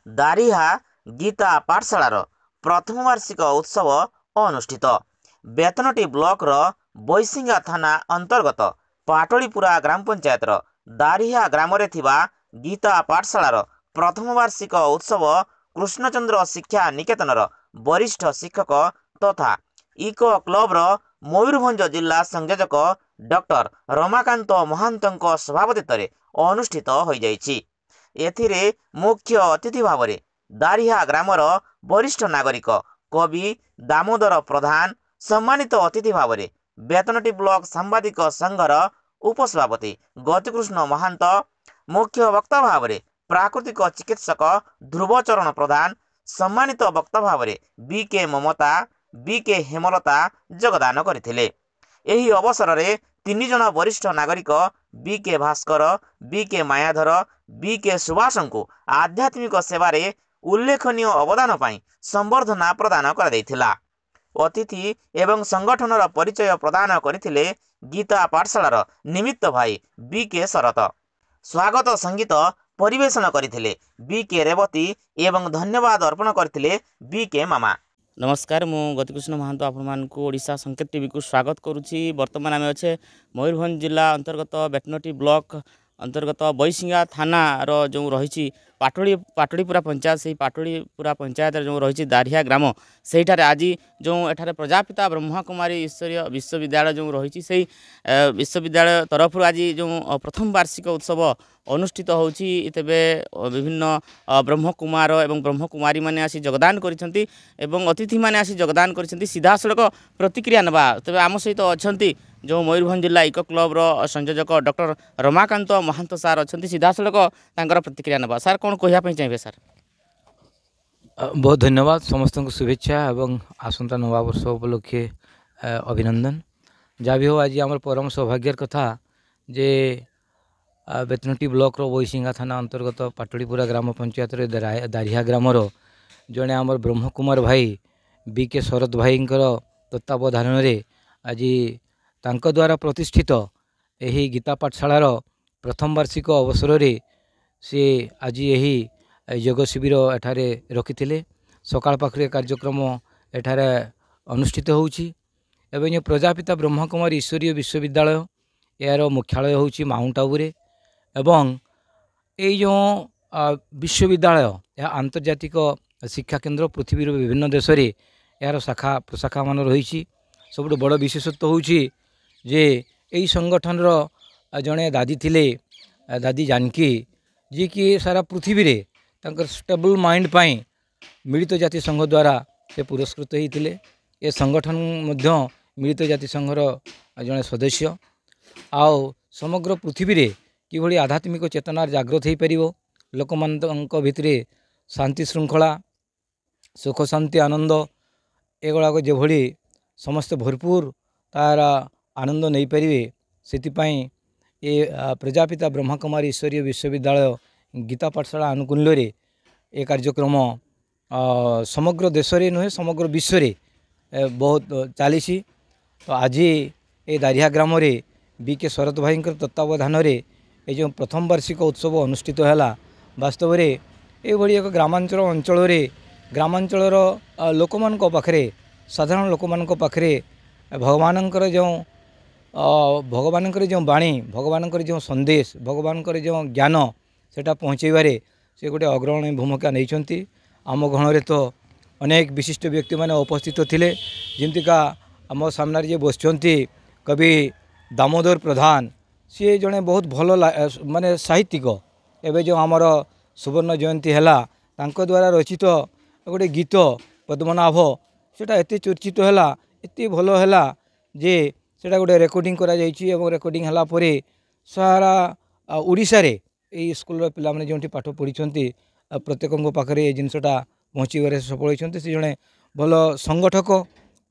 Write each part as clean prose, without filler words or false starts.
दारिहा गीता पाठशालार प्रथम वार्षिक उत्सव अनुष्ठित। बेतनटी ब्लॉक बैसिंगा थाना अंतर्गत पाटलीपुरा ग्राम पंचायतर दारिहा ग्राम गीता पाठशालार प्रथम वार्षिक उत्सव कृष्णचंद्र शिक्षा निकेतनर वरिष्ठ शिक्षक तथा इको क्लब्र मयूरभंज जिला संयोजक डॉक्टर रमाकांत महांतों सभापतित्व अनुष्ठित हो जाइछि। एथिरे मुख्य अतिथि भाव में दारिहा ग्रामर वरिष्ठ नागरिक कवि दामोदर प्रधान, सम्मानित अतिथि भाव में बेतनटी ब्लॉक सांबादिक संघर उपसभापति गतिकृष्ण महांत, मुख्य वक्ता भाव में प्राकृतिक चिकित्सक ध्रुवचरण प्रधान, सम्मानित वक्ता भाव में बीके ममता, बीके हेमलता योगदान करथिले। एही अवसर में 3 जन वरिष्ठ नागरिक BK Bhaskar, BK Mayadhar, BK Subhash को आध्यात्मिक सेवारे उल्लेखनीय अवदान पाई संबर्धना प्रदान कर अतिथि एवं संगठनर परिचय प्रदान करथिले गीता पाठशालार निमित्त भाई बीके शरत। स्वागत संगीत परिवेशन करथिले बीके रेवती एवं धन्यवाद अर्पण करथिले बीके मामा। नमस्कार, मु गतिकृष्ण महांतो आपको ओडिशा संकेत टीवी को स्वागत करुच्ची। बर्तमान आम अच्छे मयूरभंज जिला अंतर्गत बेतनटी ब्लॉक अंतर्गत बैसिंगा थाना रो जो रही पाटलीपुरा पंचायत से पाटलीपुरा पंचायत जो रही दारिहा ग्राम से आज जो एठारे प्रजापिता ब्रह्मकुमारी ईश्वरीय विश्वविद्यालय जो रही से विश्वविद्यालय तरफ आज जो प्रथम वार्षिक उत्सव अनुष्ठित होची। तेबे विभिन्न ब्रह्मकुमार एवं ब्रह्मकुमारी माने आसी योगदान करिसेंती एवं अतिथि माने आसी योगदान करिसेंती। सीधा सड़क प्रतिक्रिया नबा तेबे आम सहित अछंती जो मयूरभंज जिला इको क्लब्र संयोजक डॉक्टर रमाकांत महांत सार अच्छा। सीधा सड़क तांकर प्रतिक्रिया नबा। सार कौन कहवाई चाहिए सार? बहुत धन्यवाद, समस्त को शुभेच्छा एवं आसंता नववर्ष उपलक्षे अभिनंदन। जहाँ भी हो आज आम परम सौभाग्यर कथा जे बेतनटी ब्लॉक बैसिंगा थाना अंतर्गत पाटलीपुरा ग्राम पंचायत दारिहा ग्रामर जड़े आम ब्रह्मकुमार भाई बीके शरद भाई तत्वावधान आज तांको द्वारा प्रतिष्ठित यही गीता पाठशालार प्रथम वार्षिक अवसर रे से आज यही योग शिविर एठारे रखिथिले। सकाळ पाखरे कार्यक्रम एठारे अनुष्ठित होउछि एवं ये प्रजापिता ब्रह्मकुमारी ईश्वरीय विश्वविद्यालय यार मुख्यालय होउछि माउंट आबू रे एवं ये जो विश्वविद्यालय यह आंतर्जातिक शिक्षा केंद्र पृथ्वी विभिन्न देश रे यार शाखा प्रशाखा मान रही। सबुठ बड़ विशेषत्व होउछि जे यही संगठन जड़े दादी थिले दादी जानकी जी कि सारा पृथ्वी रे तांकर स्टेबल माइंड पाई मिलित जाति संघ द्वारा से पुरस्कृत होते। ये संगठन मध्य मिलित जाति संघर जड़े सदस्य आओ समग्र पृथ्वी रे किभली आध्यात्मिक चेतना जागृत हो पार लोक भितर शांति श्रृंखला सुख शांति आनंद एगुड़ाक जो समस्त भरपूर तार आनंद नहीं पारे से ये प्रजापिता ब्रह्मकुमारी ईश्वरीय विश्वविद्यालय गीता पाठशाला आनुकूल्य रे ये कार्यक्रम समग्र देश रे नुहे समग्र विश्व रे बहुत चली। तो आज ये दारिहा ग्राम रे बीके शरद भाई तत्वावधान रे ये जो प्रथम वार्षिक उत्सव अनुष्ठित है वास्तव में ये एक ग्रामांचल अंचल ग्रामांचल लोक मान पाखरे साधारण लोक मान पाखरे भगवानंकर जो बाणी भगवानंकर जो संदेश भगवानंकर जो ज्ञान सेटा पहुँचेबारे से गोटे अग्रणी भूमिका नहीं। आम गण तो अनेक विशिष्ट व्यक्ति माने उपस्थित थिले जमतीका आम सामने जे बसचंती कवि दामोदर प्रधान सी जड़े बहुत भल माने साहित्यिक एवं जो आमर सुवर्ण जयंती है तांको द्वारा रचित गोटे गीत पद्मनाभ सेटा एत चर्चित है एत भल है जे सेटा गोटे रेकर्डिंग करा जाइछि एवं रेकर्डिंग हला परे सारा ओडिशा रे ए स्कूल पिला माने जोंठी पाठ पढ़ी प्रत्येक पाखे ये जिनसटा पहुँचवे सफल होती। से जड़े भल संगठक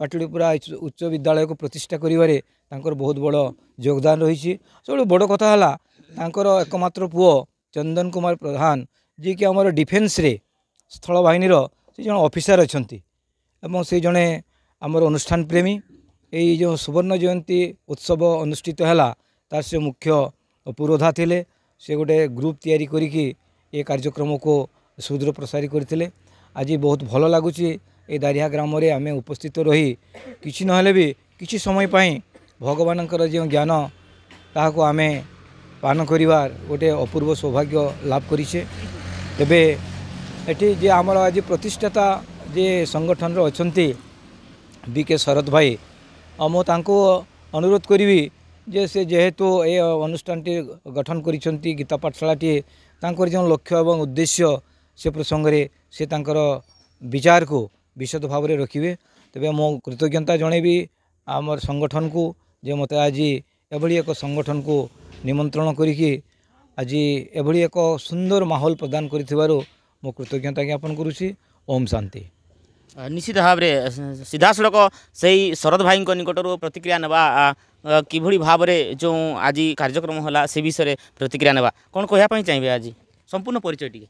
पाटलीपुरा उच्च विद्यालय को प्रतिष्ठा करिवारे तांकर बहुत बड़ योगदान रही। सब बड़ कथा है तांकर एकमात्र पुओ चंदन कुमार प्रधान जी कि आमर डिफेन्स रे स्थल बाहिनी से जन ऑफिसर अच्छी एवं से जड़े आमर अनुष्ठान प्रेमी यही जो सुवर्ण जयंती उत्सव अनुष्ठित है तार से मुख्य पुरोधा थिले से गोटे ग्रुप तैयारी करिकी ये कार्यक्रम को सुदूर प्रसारी करते। आज बहुत भल लगुच ये दारिया ग्राम में आम उपस्थित रही कि ना भी किसी समय भगवान जो ज्ञान ताको आम पान करिवार गोटे अपूर्व सौभाग्य लाभ करिछे। तेबे एठी जे आमर आज प्रतिष्ठाता जे संगठन रो अछंती बीके शरद भाई मु तांको अनुरोध करी जे से जेहेतु ये अनुष्ठान गठन करिसंती गीता पाठशालाटी तांकर जो लक्ष्य एवं उद्देश्य से प्रसंग रे से तांकर विचार को विशद भाव में रखिए। तेबे मो कृतज्ञता जनइबी आमर संगठन को जे मते आज एभली एक संगठन को निमंत्रण करिकी आज एभली एक सुंदर माहौल प्रदान करिथिबारु मो कृतज्ञता ज्ञापन करुछि। ओम शांति। निश्चित भाव में सीधा सड़क से शरद भाई निकटर प्रतिक्रिया नेबा किभली भाव में जो आज कार्यक्रम होला से विषय प्रतिक्रिया नेबा कौन कहवाई चाहिए आज संपूर्ण परिचय टी।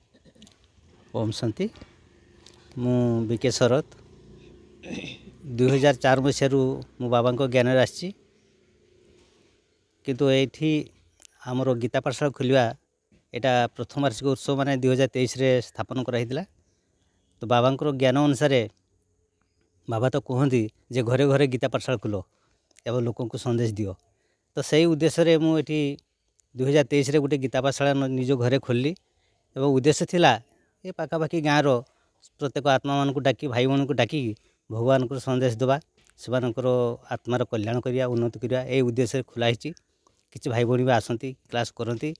ओम शांति। मु बीके शरद 2004 मसीह मो बाबा ज्ञान आसी किंतु ये आमर गीता पाठशाला खोलिया यहाँ प्रथम वार्षिक उत्सव माने 2023 रे स्थापन कराइला। तो बाबा ज्ञान अनुसार बाबा तो कहती जे घरे घरे गीता पाठशाला खोल एवं लोक को संदेश दियो। तो सही उद्देश्य मुझे 2023 रे गोटे गीता पाठशाला निज घरे खोलली एवं उद्देश्य थिला ये पाखापाखि गाँव रो प्रत्येक आत्मा मान को डाकी भाई मान को डाकी भगवान को संदेश देवा से आत्मार कल्याण करिया उन्नति करिया ए उद्देश्य खोला हिची। किसी भाई भौणी भी आसती क्लास करती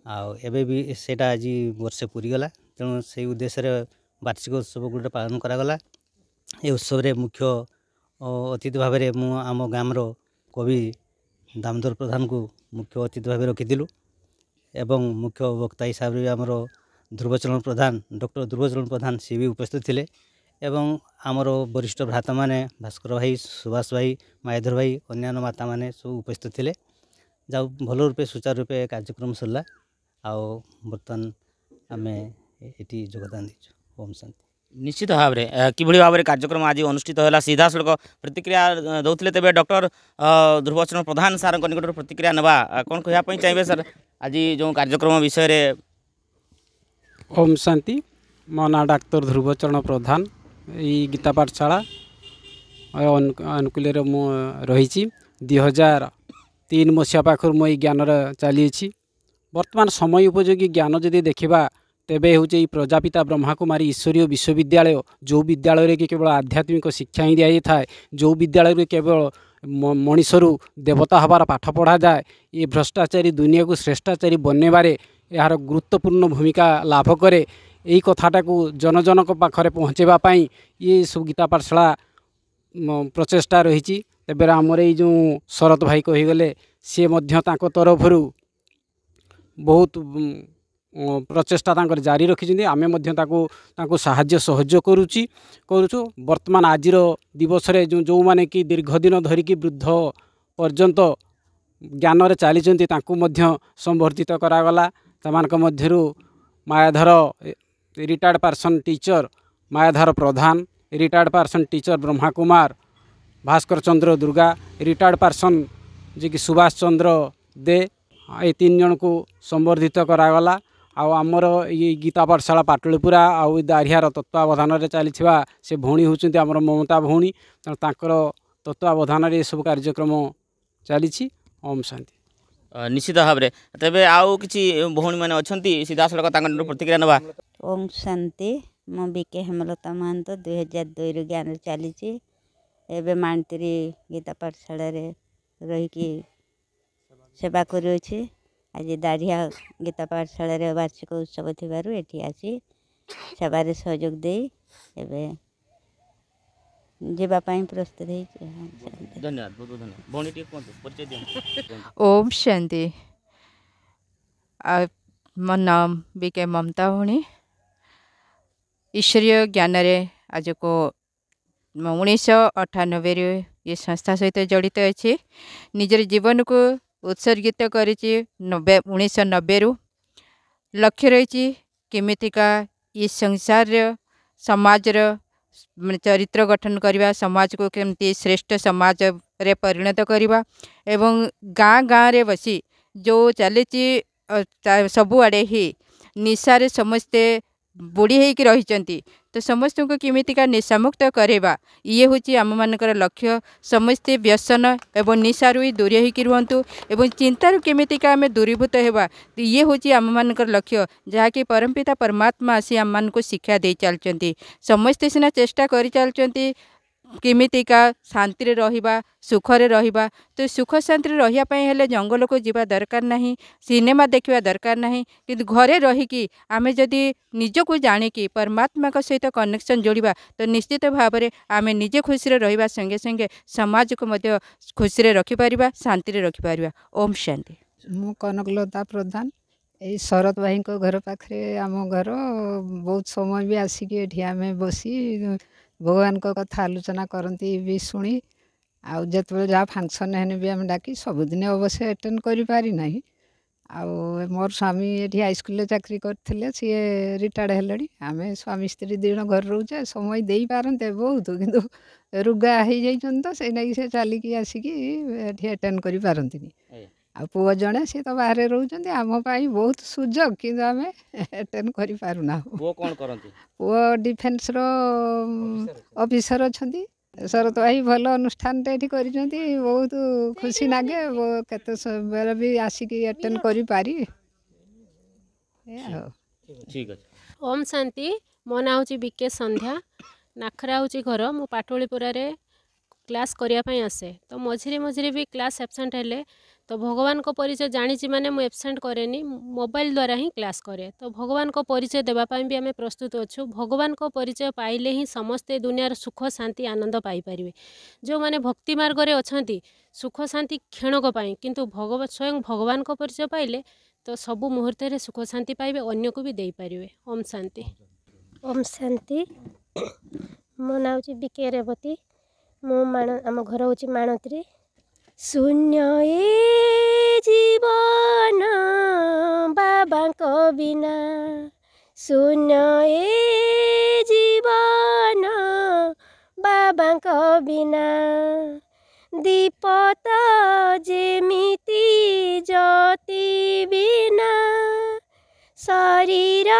आबे भी सेटा आज वर्षे पूरीगला तेणु से उद्देश्य वार्षिक उत्सव गोटे पालन करागला। ये उत्सव रे मुख्य अतिथि भाव में मु आम गाँवर कवि दामोदर प्रधान को मुख्य अतिथि भाव रखीलु एवं मुख्य वक्ता हिसाब से आमर ध्रुवचरण प्रधान डॉक्टर ध्रुवचरण प्रधान सी भी उपस्थित थे एवं आमर वरिष्ठ भ्राता माने भास्कर भाई सुभाष भाई मायाधर भाई अन्यान्य माता माने सब उपस्थित थे। जाऊ भल रूपे सुचारू रूपे कार्यक्रम सरला आओ बर्तमान आम ये योगदान दीचु। ओम शांति। निश्चित भाव में किभली भाव में कार्यक्रम आज अनुष्ठित होला सीधा सड़क प्रतिक्रिया दौले तेज डॉक्टर ध्रुवचरण प्रधान सार निकट प्रतिक्रिया नेबा कौन कहवाई चाहिए सर आज जो कार्यक्रम विषय रे। ओम शांति। मो ना डाक्तर ध्रुवचरण प्रधान ये गीता पाठशाला अनुकूल मु रही 2003 मसीहा पाखर मो ज्ञान चली वर्तमान समय उपयोगी ज्ञान जदि देखा तेबे हूँ प्रजापिता ब्रह्माकुमारी ईश्वरीय विश्वविद्यालय जो विद्यालय के केवल आध्यात्मिक शिक्षा ही दी थाए जो विद्यालय केवल मनीषरू देवता हबार पाठ पढ़ा जाए ये भ्रष्टाचारी दुनिया को श्रेष्ठाचारी बनवारे यार गुरुत्वपूर्ण भूमिका लाभ करे यही कथाटा को जन जन पाखरे पहुँचेवाई ये सब गीता पाठशाला प्रचेष्टा रही। एबे आमर ये जो शरद भाई कहीगले सी तरफ बहुत प्रचेष्टा जारी रखी आम साहाय्य सहयोग करुचु। वर्तमान आज दिवस जो जो माने कि दीर्घ दिन धरिकी वृद्ध पर्यंत ज्ञान चली संवर्धित करागला। मध्यरु Mayadhar retired person teacher Mayadhar Pradhan retired person teacher Brahma Kumar Bhaskar Chandra Durga retired person जी कि सुभाष चंद्र दे ये 3 जन को संवर्धित करागला। आमर ये गीता पाठशाला पाटलीपुरा आउ दारियार तत्वावधान चली से भौणी होती आमर ममता भौणी तेणु तत्वावधान ये सब कार्यक्रम चली। ओम शांति। निश्चित भाव में तेबे आउ किछि भौणी माने अछंती सीधा सड़क प्रतिक्रिया नेबा। ओम शांति। मो बीके हेमलता महंत 2002 रु ज्ञान चली एबे मानतिरी गीता पाठशाला रे रही सेवा करुछि। आज दारिया गीता पाठशाला रे वार्षिक उत्सव थिबारु एठी आसी सेवारे सहयोग दे एबे जीवा पाई प्रस्तुत है। धन्यवाद बहुत बहुत धन्यवाद। भौणी टी कोन परिचय दियौ। ओम शांति। मो नाम बीके ममता भौणी ईश्वरीय ज्ञान रे आज को 1998 ये संस्था सहित जड़ित अच्छी निजर जीवन को उत्सर्गित करिछि 1990 रु लक्ष्य रही केमितिका ये संसार समाज चरित्र गठन करवा समाज को केमती श्रेष्ठ समाज रे परिणत करवा एवं गाँ गाँ रे बसी जो चली सबुआड़े ही निशारे समस्ते बुढ़ी होइकी रहिचंती तो समस्त को केमितिका निशामुक्त करेबा ये हूँ आम मानकर लक्ष्य। समस्ते व्यसन एवं निशारू दूरी होइकी रुहंतु एवं चिंतारू केमितिका आम दूरीभूत हेबा ये हूँ आम मानकर लक्ष्य जहाँकि परमपिता परमात्मा आसी आम मानक शिक्षा दे चलचंती। समस्ते सिना चेष्टा करि चलचंती केमितिका शांति रहिबा सुखरे रहिबा तो सुख शांति रहिया पई हेले जंगल को जीवा दरकार नहीं, सिनेमा देखिबा दरकार नहीं, किंतु घरे रहिकी आमे जदि निजको जानिकी परमात्मा का सहित कनेक्शन जोड़िबा तो निश्चित भाव में आमे निजे खुशी रे रहिबा संगे संगे समाज को मध्य खुशी रे रखि पारिबा शांति रे रखि पारिबा। ओम शांति। मु कनकलता प्रधान यही शरत भाई घर पाखे आम घर बहुत समय भी आसिक एठी आमे बसी भगवान को कथा आलोचना करती भी शुणी आउ जिते जहाँ फंक्शन हेने भी आम डाकी सबुदिन अवश्य अटेंड करि पारि नाही। आउ मोर स्वामी ये हाईस्कूल चाकरी करते सी रिटायर्ड हेले आम स्वामी स्त्री दी जन घर रोचे समय दे पारते बहुत किंतु रुगा हो जाइछन तो से नहीं से चलिकी आसिकी एठी अटेंड करि पारंतिनी। आ पुओ जड़े सी तो बाहर रोचंती आम पाई बहुत सुजोग कि आम अटेंड करि पारुना। पुओ कोन करंती? पुओ डिफेन्स रो ऑफिसर अछंती। शरत भाई भल अनुष्ठान ये करिसेंती बहुत खुशी लागे केते बेर भी आसिकी अटेंड करि पारी। ठीक है। ओम शांति। मो ना हूँ बीके संध्या नाखरा हूँ घर मु पाटोलीपुरा रे क्लास करने आसे तो मझिरे मझिरे भी क्लास एब्सेंट हेले तो भगवान को परिचय जानी माने मु एब्सेंट करेनी मोबाइल द्वारा ही क्लास करे तो भगवान को परिचय देवाई भी आम प्रस्तुत अच्छु। भगवान को परिचय पाइले ही समस्ते दुनियार सुख शांति आनंद पाइपर। जो मैंने भक्ति मार्ग रे अछंती सुख शांति क्षणक किंतु भगवान स्वयं भगवान को परिचय पाइले तो सबु मुहूर्त रे सुख शांति पाइबे अन्य को भी दे पारिबे। ओम शांति। ओम शांति। मो ना हूँ बीके रेवती मो आम घर हूँ माणत्री। शून्य ए जीवन बाबा को बिना शून्य ए जीवन बाबा को बिना दीपत जेमिति ज्योति बिना शरीर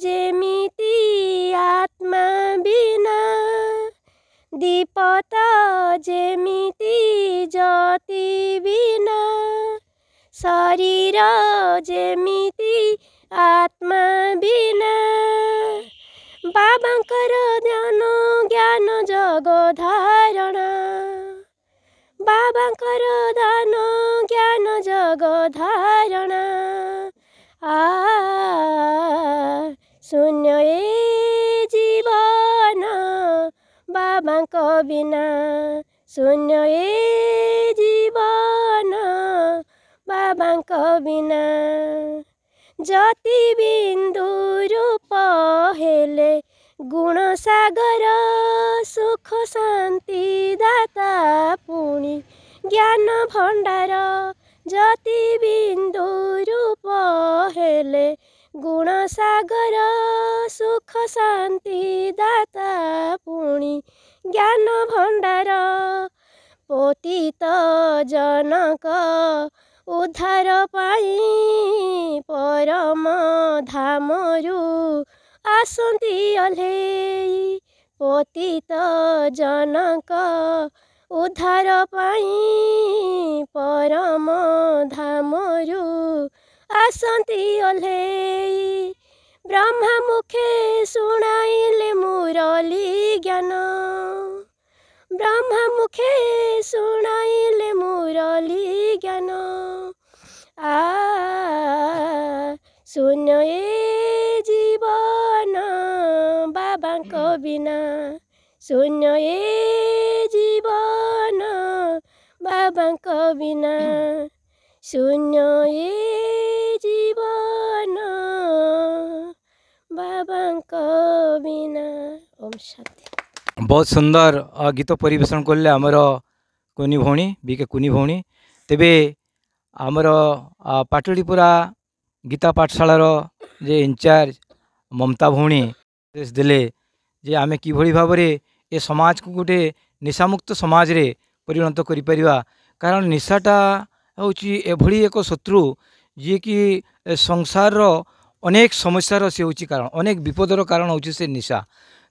जेमिति आत्मा बिना दीपत जेमिति ज्योति बिना शरीर जेमिति आत्मा बिना बाबांकर ध्यान ज्ञान जग धारणा बाबांकर ध्यान ज्ञान जग धारणा शून्य ए जीवन बाबा को बिना शून्य ए जीवन बाबा को बिना ज्योति बिंदु रूप हेले गुण सागर सुख शांति दाता पुणी ज्ञान भंडार ज्योति बिंदु रूप हेले गुण सागर सुख शांति दाता पुणी ज्ञान भंडार पतित जनक उद्धार पाई परम धामरु आसंती अल्हेई पतित जनक उद्धार पाई परम धामरु आसंती अल्हेई ब्रह्मा मुखे शुणाइले मुरली ज्ञान ब्रह्मा मुखे शुणाइले मुरली ज्ञान शून्य ए जीवन बाबा को बिना शून्य ए जीवन बाबा को बिना शून्य ए जीवन बाबा को बिना। ओम शांति। बहुत सुंदर गीत परिवेशन कले आमर कुनी भौणी बीके कुनी भौणी तेबे आमर पाटलीपुरा गीता पाठशालार जे इंचार्ज ममता भौणी देले जे आमे किभଳି भाबरे ए समाज को गोटे निशामुक्त समाज रे परिणत करि परिबा कारण निशाटा होची एभଳି एक शत्रु जे कि संसार अनेक समस्यार से होची कारण अनेक विपदर कारण होची से निशा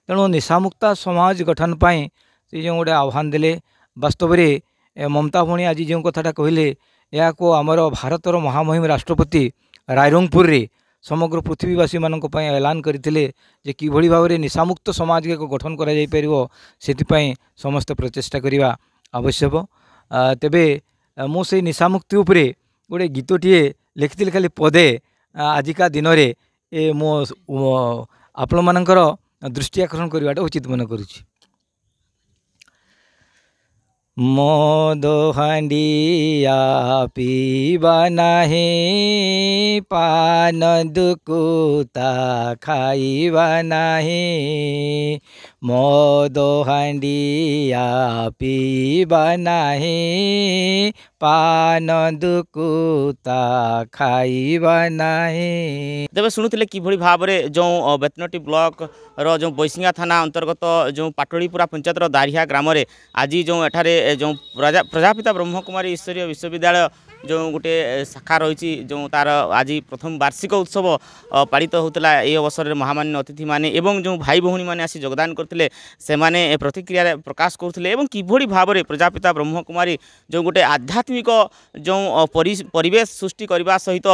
तेणु निशामुक्ता समाज गठन पाई से जो गोटे आह्वान देले वास्तव में ममता भणी आज जो कथाटा कहले या को आमर भारतर महामहिम राष्ट्रपति रायरंगपुर रे समग्र पृथ्वीवासी मानक पई ऐलान करथिले जे किभଳି भाव निशामुक्त समाज के गठन करा जाई परिवो सेतिपई समस्त प्रचेष्टा करिवा आवश्यक। तेबे मो से निशामुक्ति उपरे गोटे गीतटीए लिखिथिल खाली पदे आजिका दिन रे ए मो आपण मानकर दृष्टि आकर्षण करवाटा उचित मन करुछि। मद हांडिया पीबा नाही पान दुकुता खाइबा नाही मद हांडिया पीबा नाही पान दुकुता खाइबा नाही। तेज शुणुले कि भाव में जो बेतनटी ब्लॉक रो जो बैसिंगा थाना अंतर्गत जो पाटोलीपुरा पंचायत दारिया ग्राम में आज जो एठारे जो प्रजापिता ब्रह्मकुमारी ईश्वरीय विश्वविद्यालय जो गोटे शाखा रही जो तार आज प्रथम वार्षिक उत्सव पालित होता ये अवसर में महामान्य अतिथि माने एवं जो भाई भौणी मैंने आसी योगदान करते से प्रतिक्रिया प्रकाश करते किभली भाव में प्रजापिता ब्रह्मकुमारी जो गोटे आध्यात्मिक जो परिवेश सृष्टि करने सहित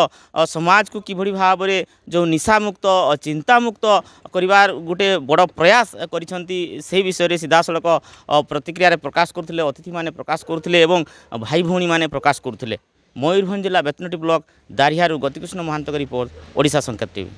समाज को किभली भाव में जो निशामुक्त चिंतामुक्त करिवार गोटे बड़ प्रयास करिसेंती से विषय सीधासलख प्रतिक्रिया प्रकाश करते अतिथि माने प्रकाश करते भाई भौणी माने प्रकाश करते। मयूरभंज जिला बेतनटी ब्लॉक दारियारू गतिकृष्ण महांत रिपोर्ट ओडिशा संकेत टीवी।